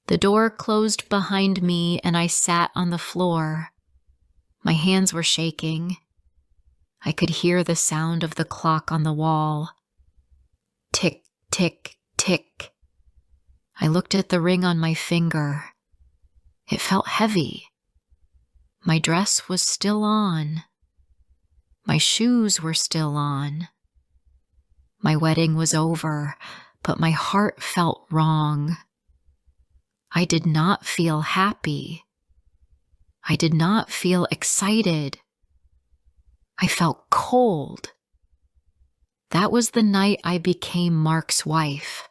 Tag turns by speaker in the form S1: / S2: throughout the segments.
S1: The door closed behind me and I sat on the floor. My hands were shaking. I could hear the sound of the clock on the wall. Tick, tick, tick. I looked at the ring on my finger. It felt heavy. My dress was still on. My shoes were still on. My wedding was over, but my heart felt wrong. I did not feel happy. I did not feel excited. I felt cold. That was the night I became Mark's wife.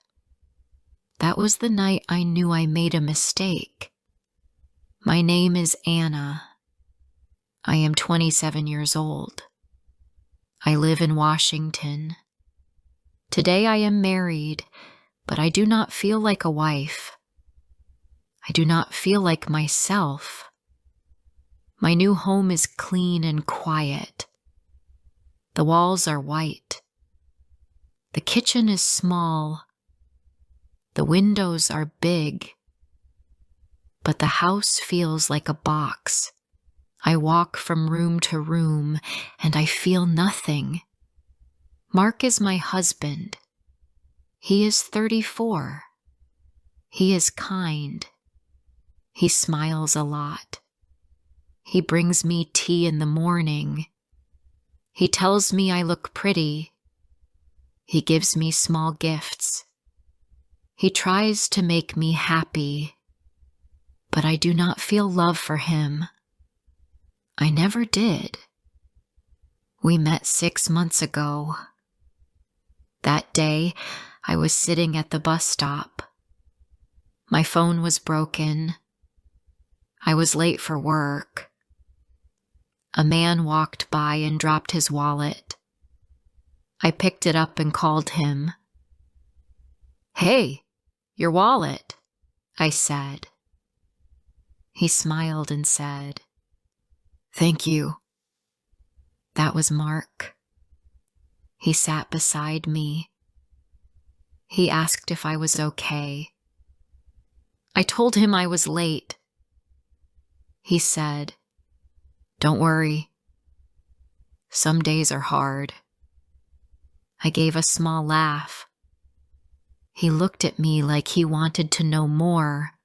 S1: That was the night I knew I made a mistake. My name is Anna. I am 27 years old. I live in Washington. Today I am married, but I do not feel like a wife. I do not feel like myself. My new home is clean and quiet. The walls are white. The kitchen is small. The windows are big. But the house feels like a box. I walk from room to room and I feel nothing. Mark is my husband. He is 34. He is kind. He smiles a lot. He brings me tea in the morning. He tells me I look pretty. He gives me small gifts. He tries to make me happy, but I do not feel love for him. I never did. We met 6 months ago. That day, I was sitting at the bus stop. My phone was broken. I was late for work. A man walked by and dropped his wallet. I picked it up and called him. "Hey, your wallet," I said. He smiled and said, "Thank you." That was Mark. He sat beside me. He asked if I was okay. I told him I was late. He said, "Don't worry. Some days are hard." I gave a small laugh. He looked at me like he wanted to know more.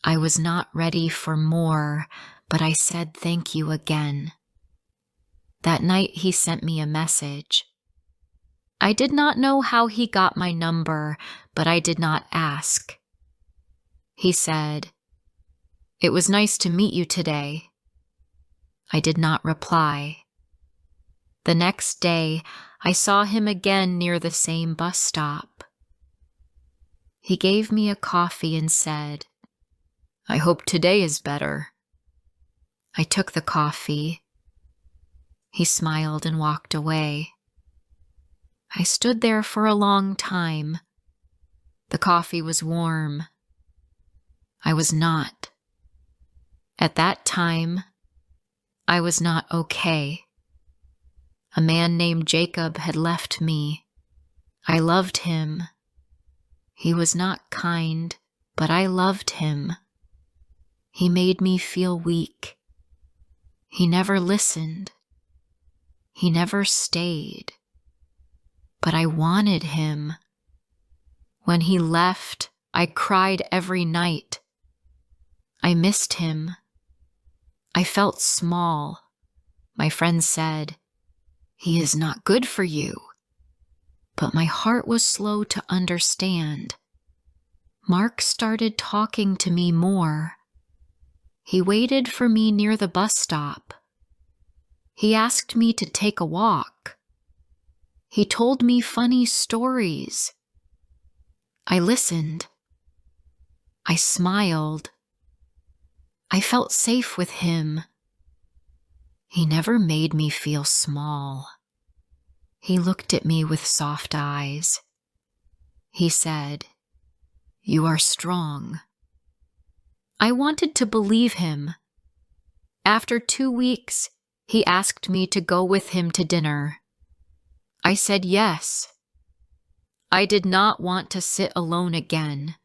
S1: I was not ready for more, but I said thank you again. That night he sent me a message. I did not know how he got my number, but I did not ask. He said, "It was nice to meet you today." I did not reply. The next day, I saw him again near the same bus stop. He gave me a coffee and said, "I hope today is better." I took the coffee. He smiled and walked away. I stood there for a long time. The coffee was warm. I was not. At that time, I was not okay. A man named Jacob had left me. I loved him. He was not kind, but I loved him. He made me feel weak. He never listened. He never stayed. But I wanted him. When he left, I cried every night. I missed him. I felt small. My friends said, "He is not good for you." But my heart was slow to understand. Mark started talking to me more. He waited for me near the bus stop. He asked me to take a walk. He told me funny stories. I listened. I smiled. I felt safe with him. He never made me feel small. He looked at me with soft eyes. He said, "You are strong." I wanted to believe him. After 2 weeks, he asked me to go with him to dinner. I said yes. I did not want to sit alone again.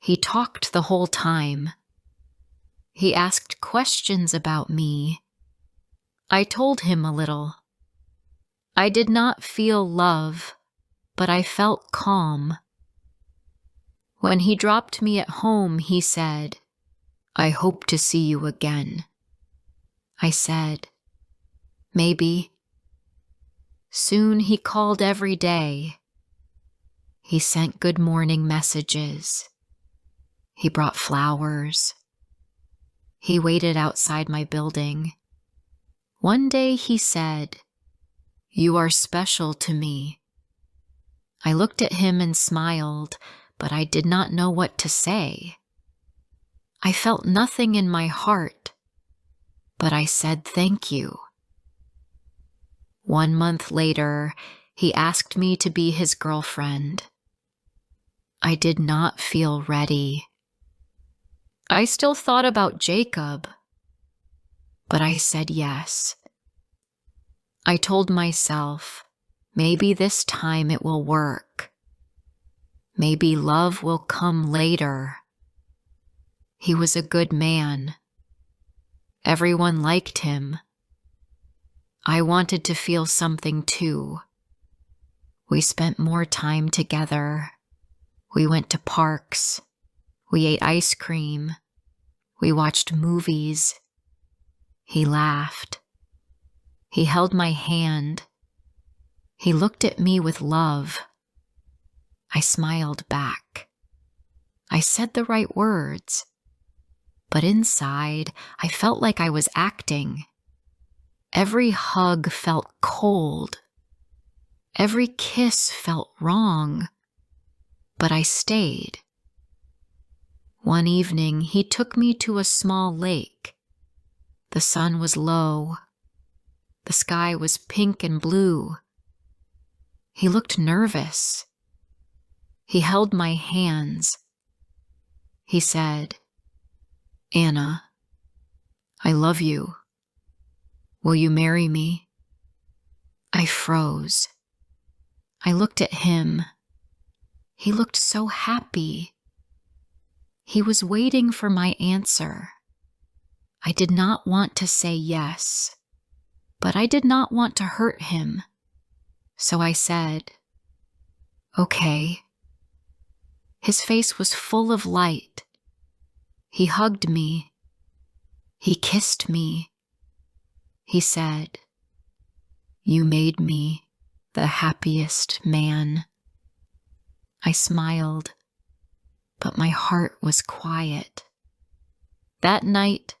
S1: He talked the whole time. He asked questions about me. I told him a little. I did not feel love, but I felt calm. When he dropped me at home, he said, "I hope to see you again." I said, "Maybe." Soon he called every day. He sent good morning messages. He brought flowers. He waited outside my building. One day he said, "You are special to me." I looked at him and smiled, but I did not know what to say. I felt nothing in my heart, but I said thank you. 1 month later, he asked me to be his girlfriend. I did not feel ready. I still thought about Jacob, but I said yes. I told myself, maybe this time it will work. Maybe love will come later. He was a good man. Everyone liked him. I wanted to feel something too. We spent more time together. We went to parks. We ate ice cream. We watched movies. He laughed. He held my hand. He looked at me with love. I smiled back. I said the right words, but inside I felt like I was acting. Every hug felt cold. Every kiss felt wrong, but I stayed. One evening, he took me to a small lake. The sun was low. The sky was pink and blue. He looked nervous. He held my hands. He said, "Anna, I love you. Will you marry me?" I froze. I looked at him. He looked so happy. He was waiting for my answer. I did not want to say yes, but I did not want to hurt him. So I said, "Okay." His face was full of light. He hugged me. He kissed me. He said, "You made me the happiest man." I smiled, but my heart was quiet. That night,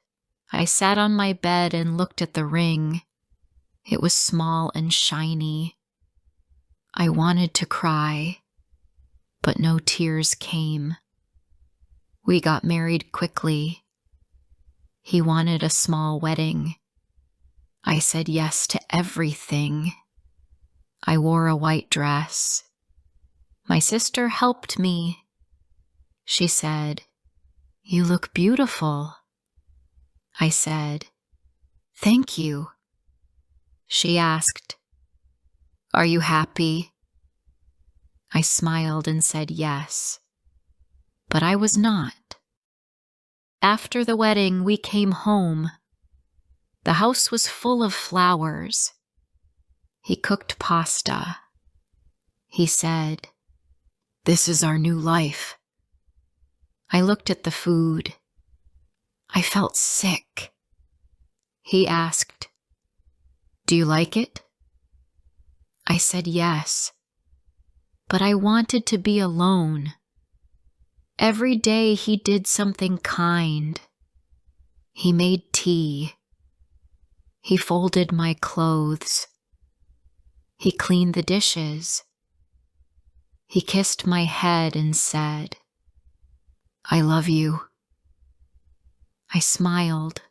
S1: I sat on my bed and looked at the ring. It was small and shiny. I wanted to cry, but no tears came. We got married quickly. He wanted a small wedding. I said yes to everything. I wore a white dress. My sister helped me. She said, "You look beautiful." I said, "Thank you." She asked, "Are you happy?" I smiled and said yes, but I was not. After the wedding, we came home. The house was full of flowers. He cooked pasta. He said, "This is our new life." I looked at the food. I felt sick. He asked, "Do you like it?" I said yes, but I wanted to be alone. Every day he did something kind. He made tea. He folded my clothes. He cleaned the dishes. He kissed my head and said, "I love you." I smiled.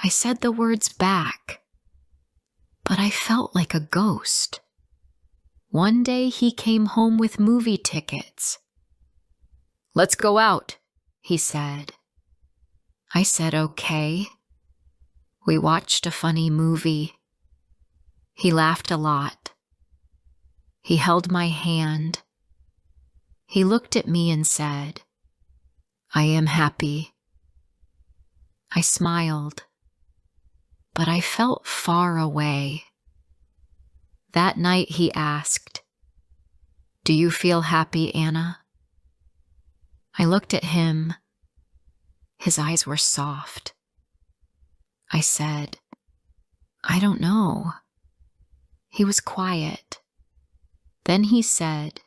S1: I said the words back, but I felt like a ghost. One day he came home with movie tickets. "Let's go out," he said. I said okay. We watched a funny movie. He laughed a lot. He held my hand. He looked at me and said, I am happy. I smiled, but I felt far away. That night he asked, "Do you feel happy, Anna?" I looked at him. His eyes were soft. I said, "I don't know." He was quiet. Then he said,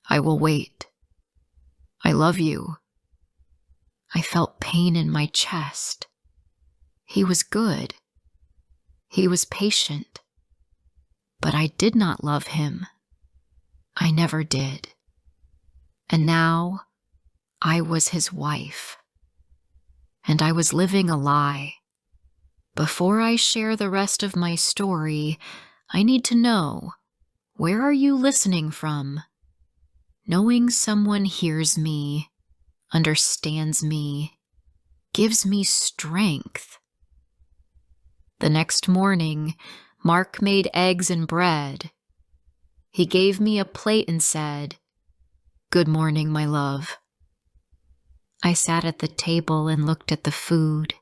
S1: "I will wait. I love you." I felt pain in my chest. He was good. He was patient. But I did not love him. I never did. And now I was his wife. And I was living a lie. Before I share the rest of my story, I need to know, where are you listening from? Knowing someone hears me, understands me, gives me strength. The next morning, Mark made eggs and bread. He gave me a plate and said, "Good morning, my love." I sat at the table and looked at the food.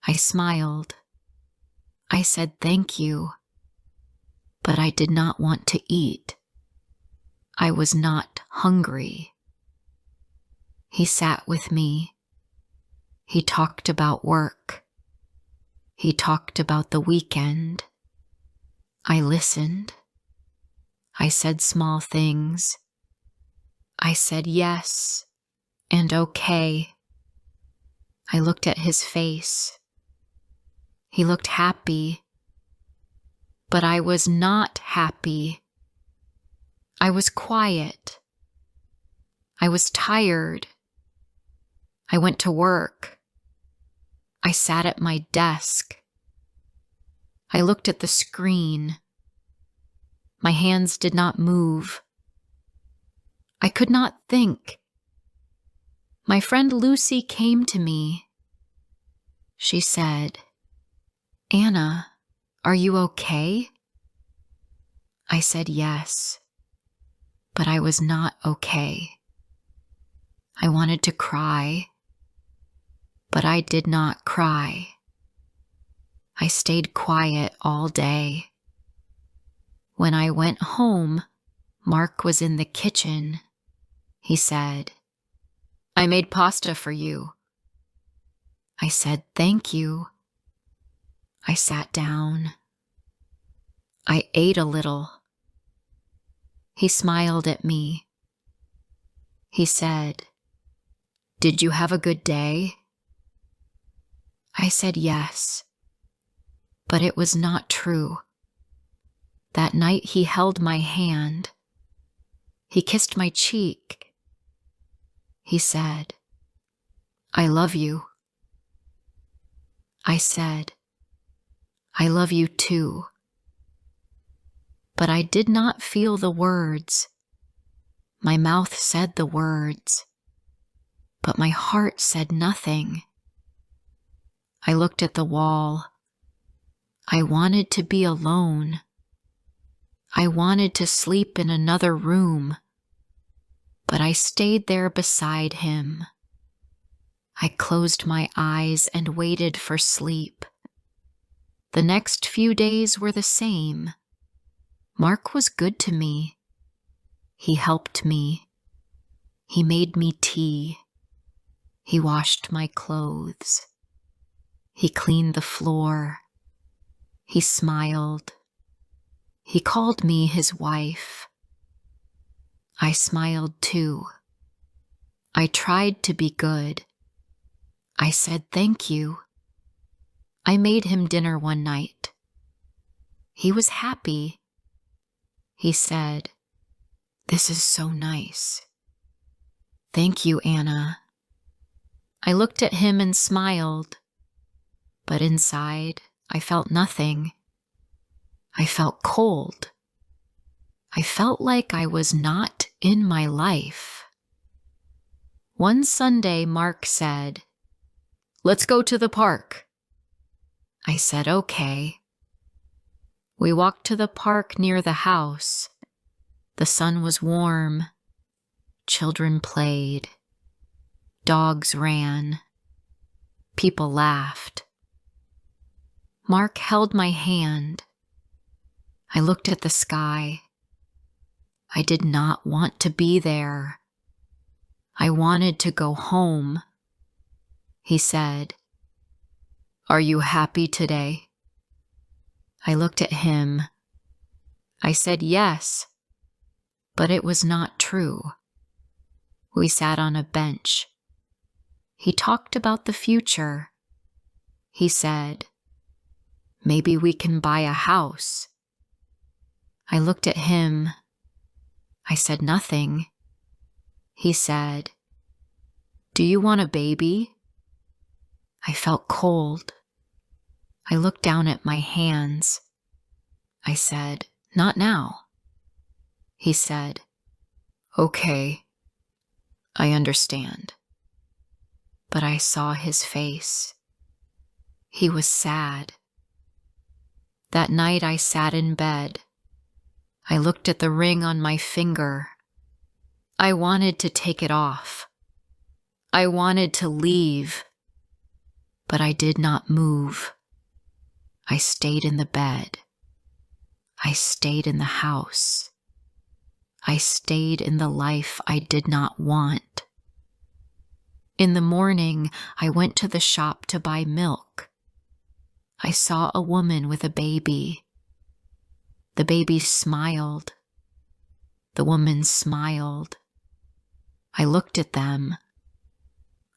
S1: I smiled. I said thank you, but I did not want to eat. I was not hungry. He sat with me. He talked about work. He talked about the weekend. I listened. I said small things. I said yes and okay. I looked at his face. He looked happy, but I was not happy. I was quiet. I was tired. I went to work. I sat at my desk. I looked at the screen. My hands did not move. I could not think. My friend Lucy came to me. She said, "Anna, are you okay?" I said yes, but I was not okay. I wanted to cry, but I did not cry. I stayed quiet all day. When I went home, Mark was in the kitchen. He said, "I made pasta for you." I said, "Thank you." I sat down. I ate a little. He smiled at me. He said, "Did you have a good day?" I said yes, but it was not true. That night he held my hand. He kissed my cheek. He said, "I love you." I said, "I love you too." But I did not feel the words. My mouth said the words, but my heart said nothing. I looked at the wall. I wanted to be alone. I wanted to sleep in another room, but I stayed there beside him. I closed my eyes and waited for sleep. The next few days were the same. Mark was good to me. He helped me. He made me tea. He washed my clothes. He cleaned the floor. He smiled. He called me his wife. I smiled too. I tried to be good. I said thank you. I made him dinner one night. He was happy. He said, "This is so nice." "Thank you, Anna." I looked at him and smiled, but inside I felt nothing. I felt cold. I felt like I was not in my life. One Sunday, Mark said, "Let's go to the park." I said, "Okay." We walked to the park near the house. The sun was warm. Children played. Dogs ran. People laughed. Mark held my hand. I looked at the sky. I did not want to be there. I wanted to go home. He said, "Are you happy today?" I looked at him. I said yes, but it was not true. We sat on a bench. He talked about the future. He said, "Maybe we can buy a house." I looked at him. I said nothing. He said, "Do you want a baby?" I felt cold. I looked down at my hands. I said, "Not now." He said, "Okay, I understand." But I saw his face. He was sad. That night I sat in bed. I looked at the ring on my finger. I wanted to take it off. I wanted to leave. But I did not move. I stayed in the bed. I stayed in the house. I stayed in the life I did not want. In the morning, I went to the shop to buy milk. I saw a woman with a baby. The baby smiled. The woman smiled. I looked at them.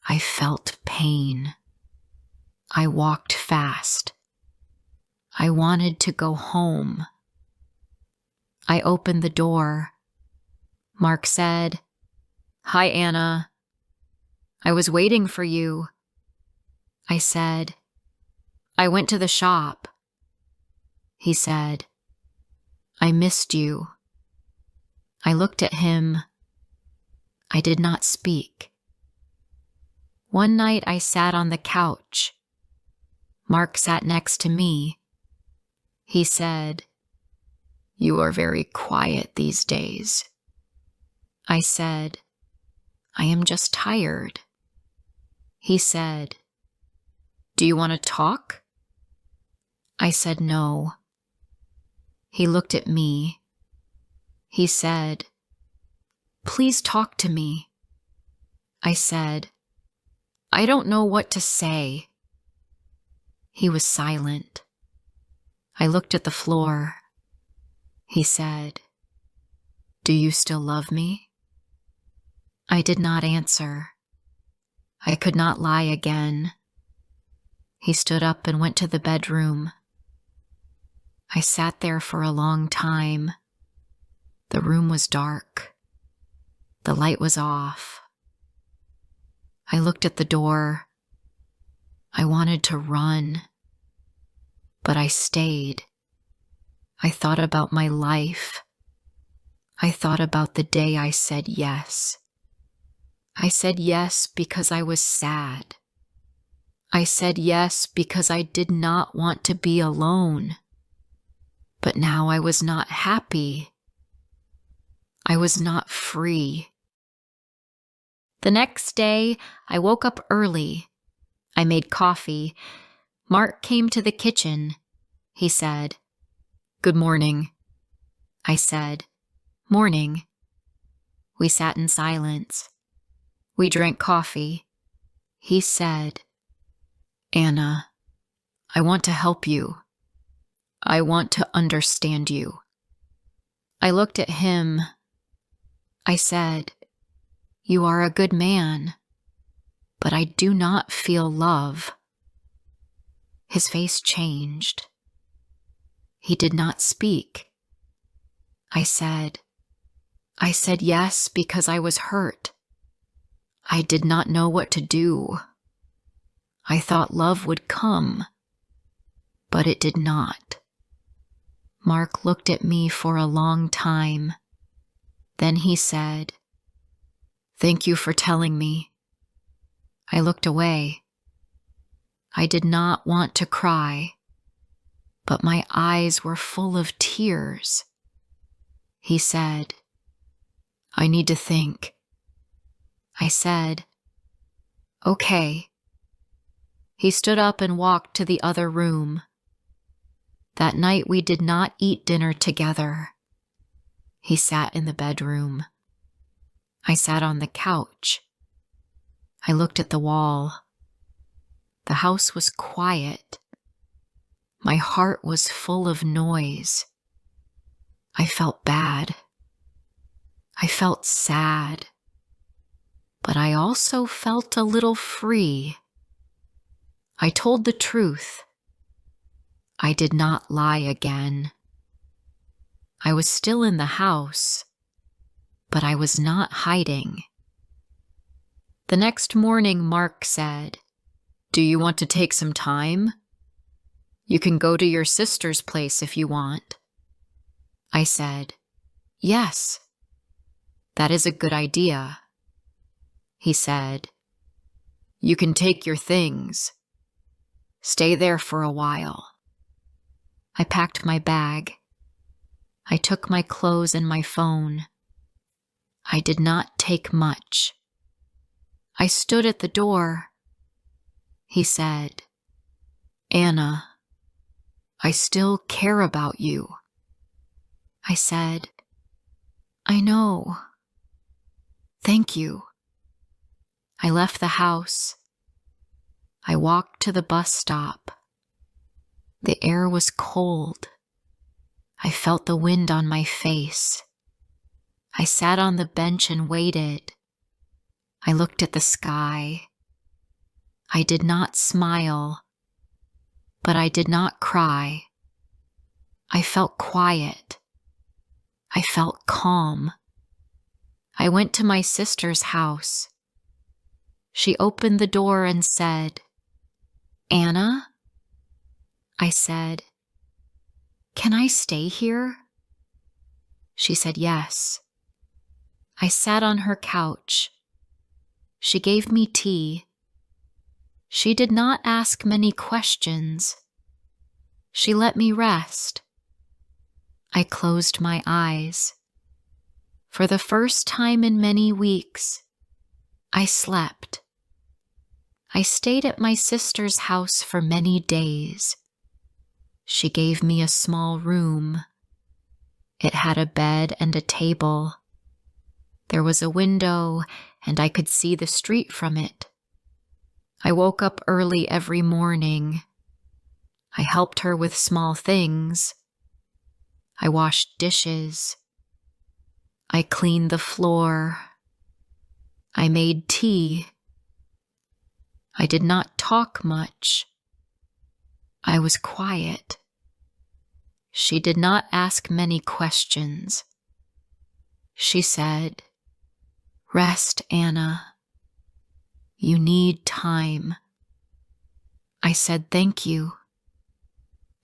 S1: I felt pain. I walked fast. I wanted to go home. I opened the door. Mark said, "Hi, Anna. I was waiting for you." I said, "I went to the shop." He said, "I missed you." I looked at him. I did not speak. One night I sat on the couch. Mark sat next to me. He said, "You are very quiet these days." I said, "I am just tired." He said, "Do you want to talk?" I said no. He looked at me. He said, "Please talk to me." I said, "I don't know what to say." He was silent. I looked at the floor. He said, "Do you still love me?" I did not answer. I could not lie again. He stood up and went to the bedroom. I sat there for a long time. The room was dark. The light was off. I looked at the door. I wanted to run, but I stayed. I thought about my life. I thought about the day I said yes. I said yes because I was sad. I said yes because I did not want to be alone. But now I was not happy. I was not free. The next day, I woke up early. I made coffee. Mark came to the kitchen. He said, "Good morning." I said, "Morning." We sat in silence. We drank coffee. He said, "Anna, I want to help you. I want to understand you." I looked at him. I said, "You are a good man, but I do not feel love." His face changed. He did not speak. I said yes because I was hurt. I did not know what to do. I thought love would come, but it did not. Mark looked at me for a long time. Then he said, "Thank you for telling me." I looked away. I did not want to cry, but my eyes were full of tears. He said, "I need to think." I said, Okay. He stood up and walked to the other room. That night we did not eat dinner together. He sat in the bedroom. I sat on the couch. I looked at the wall. The house was quiet. My heart was full of noise. I felt bad. I felt sad. But I also felt a little free. I told the truth. I did not lie again. I was still in the house, but I was not hiding. The next morning, Mark said, "Do you want to take some time? You can go to your sister's place if you want." I said, "Yes, that is a good idea." He said, "You can take your things. Stay there for a while." I packed my bag. I took my clothes and my phone. I did not take much. I stood at the door. He said, "Anna, I still care about you." I said, "I know. Thank you." I left the house. I walked to the bus stop. The air was cold. I felt the wind on my face. I sat on the bench and waited. I looked at the sky. I did not smile, but I did not cry. I felt quiet. I felt calm. I went to my sister's house. She opened the door and said, "Anna?" I said, "Can I stay here?" She said yes. I sat on her couch. She gave me tea. She did not ask many questions. She let me rest. I closed my eyes. For the first time in many weeks, I slept. I stayed at my sister's house for many days. She gave me a small room. It had a bed and a table. There was a window, and I could see the street from it. I woke up early every morning. I helped her with small things. I washed dishes. I cleaned the floor. I made tea. I did not talk much. I was quiet. She did not ask many questions. She said, "Rest, Anna. You need time." I said thank you.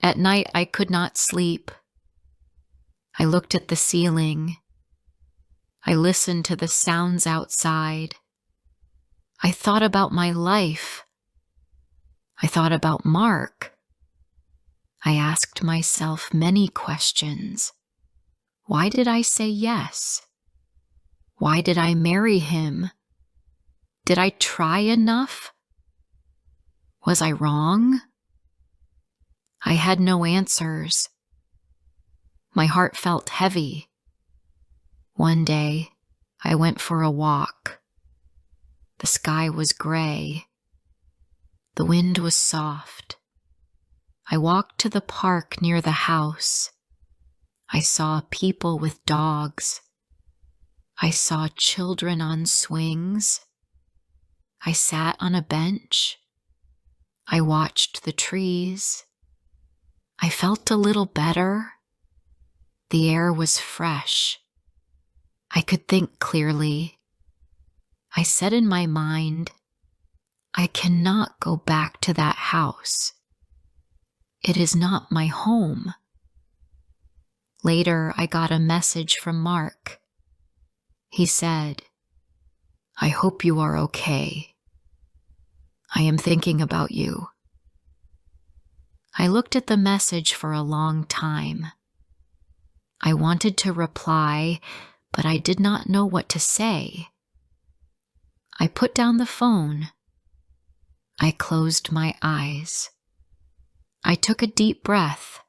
S1: At night I could not sleep. I looked at the ceiling. I listened to the sounds outside. I thought about my life. I thought about Mark. I asked myself many questions. Why did I say yes? Why did I marry him? Did I try enough? Was I wrong? I had no answers. My heart felt heavy. One day, I went for a walk. The sky was gray. The wind was soft. I walked to the park near the house. I saw people with dogs. I saw children on swings. I sat on a bench. I watched the trees. I felt a little better. The air was fresh. I could think clearly. I said in my mind, I cannot go back to that house. It is not my home. Later, I got a message from Mark. He said, "I hope you are okay. I am thinking about you." I looked at the message for a long time. I wanted to reply, but I did not know what to say. I put down the phone. I closed my eyes. I took a deep breath.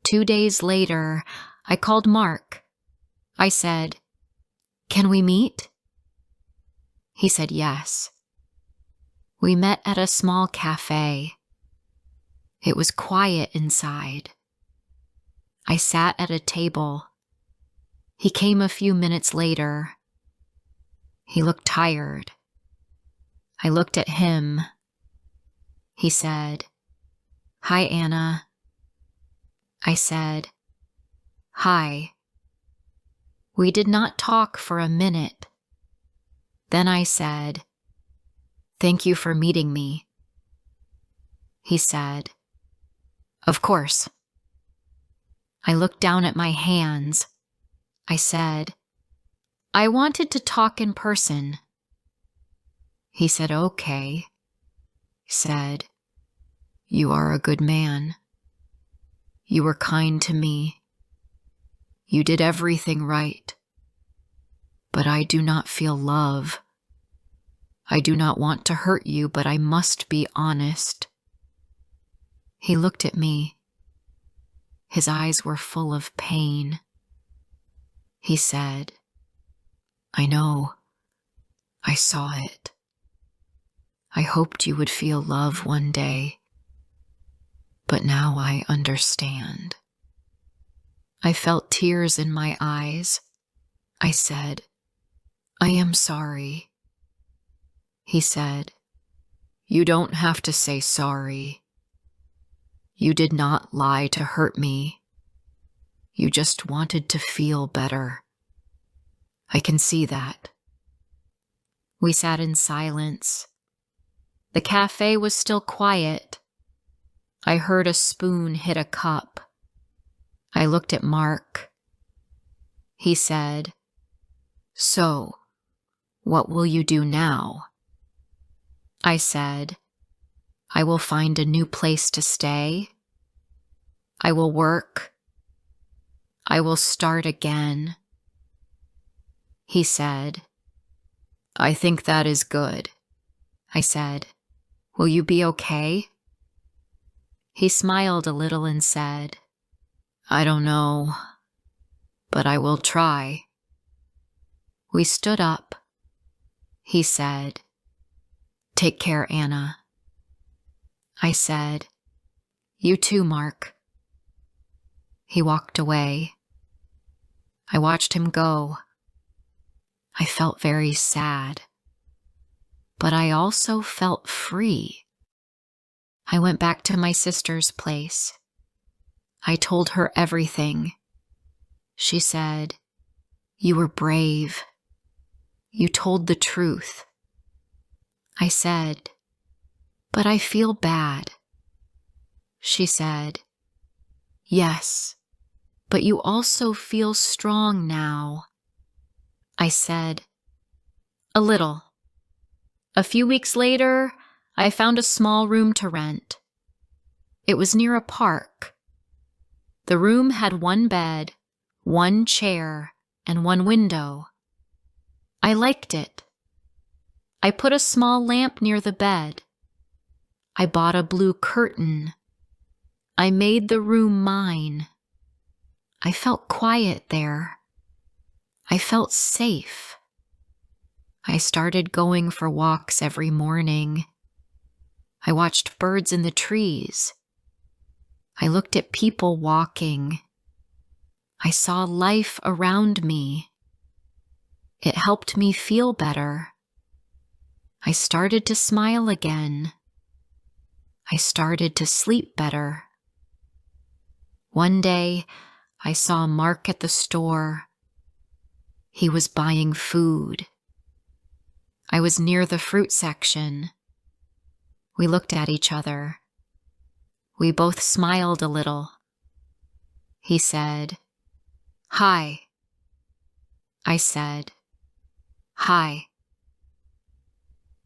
S1: 2 days later, I called Mark. I said, "Can we meet?" He said yes. We met at a small cafe. It was quiet inside. I sat at a table. He came a few minutes later. He looked tired. I looked at him. He said, "Hi, Anna." I said, "Hi." We did not talk for a minute. Then I said, "Thank you for meeting me." He said, "Of course." I looked down at my hands. I said, "I wanted to talk in person." He said, "Okay." He said, "You are a good man. You were kind to me. You did everything right. But I do not feel love. I do not want to hurt you, but I must be honest." He looked at me. His eyes were full of pain. He said, "I know. I saw it. I hoped you would feel love one day. But now I understand." I felt tears in my eyes. I said, "I am sorry." He said, "You don't have to say sorry. You did not lie to hurt me. You just wanted to feel better. I can see that." We sat in silence. The cafe was still quiet. I heard a spoon hit a cup. I looked at Mark. He said, "So, what will you do now?" I said, "I will find a new place to stay. I will work. I will start again." He said, "I think that is good." I said, "Will you be okay?" He smiled a little and said, "I don't know, but I will try." We stood up. He said, "Take care, Anna." I said, "You too, Mark." He walked away. I watched him go. I felt very sad, but I also felt free. I went back to my sister's place. I told her everything. She said, "You were brave. You told the truth." I said, "But I feel bad." She said, "Yes, but you also feel strong now." I said, "A little." A few weeks later, I found a small room to rent. It was near a park. The room had one bed, one chair, and one window. I liked it. I put a small lamp near the bed. I bought a blue curtain. I made the room mine. I felt quiet there. I felt safe. I started going for walks every morning. I watched birds in the trees. I looked at people walking. I saw life around me. It helped me feel better. I started to smile again. I started to sleep better. One day, I saw Mark at the store. He was buying food. I was near the fruit section. We looked at each other. We both smiled a little. He said, "Hi." I said, "Hi."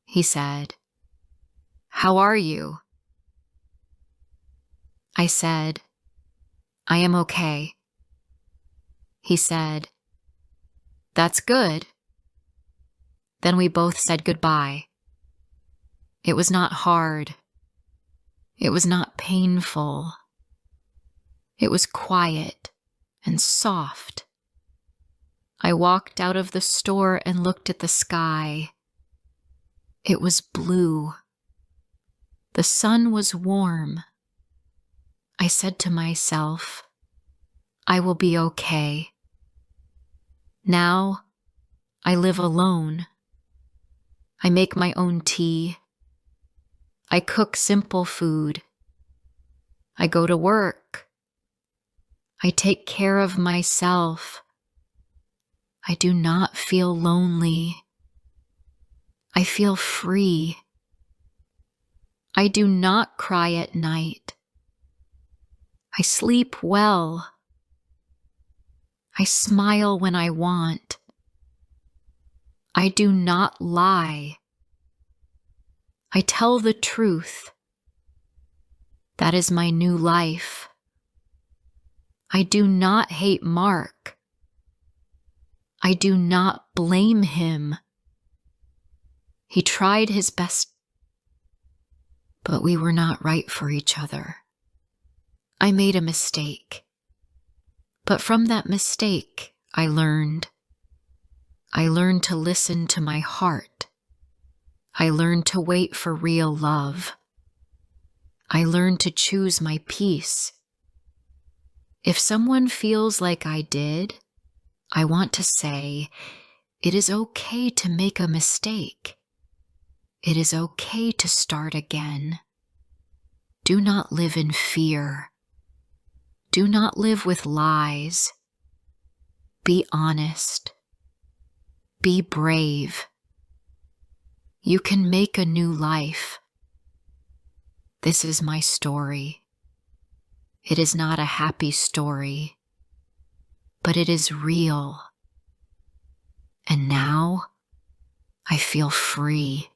S1: He said, "How are you?" I said, "I am okay." He said, "That's good." Then we both said goodbye. It was not hard. It was not painful. It was quiet and soft. I walked out of the store and looked at the sky. It was blue. The sun was warm. I said to myself, I will be okay. Now, I live alone. I make my own tea. I cook simple food. I go to work. I take care of myself. I do not feel lonely. I feel free. I do not cry at night. I sleep well. I smile when I want. I do not lie. I tell the truth. That is my new life. I do not hate Mark. I do not blame him. He tried his best, but we were not right for each other. I made a mistake, but from that mistake, I learned. I learned to listen to my heart. I learned to wait for real love. I learned to choose my peace. If someone feels like I did, I want to say, it is okay to make a mistake. It is okay to start again. Do not live in fear. Do not live with lies. Be honest. Be brave. You can make a new life. This is my story. It is not a happy story, but it is real. And now I feel free.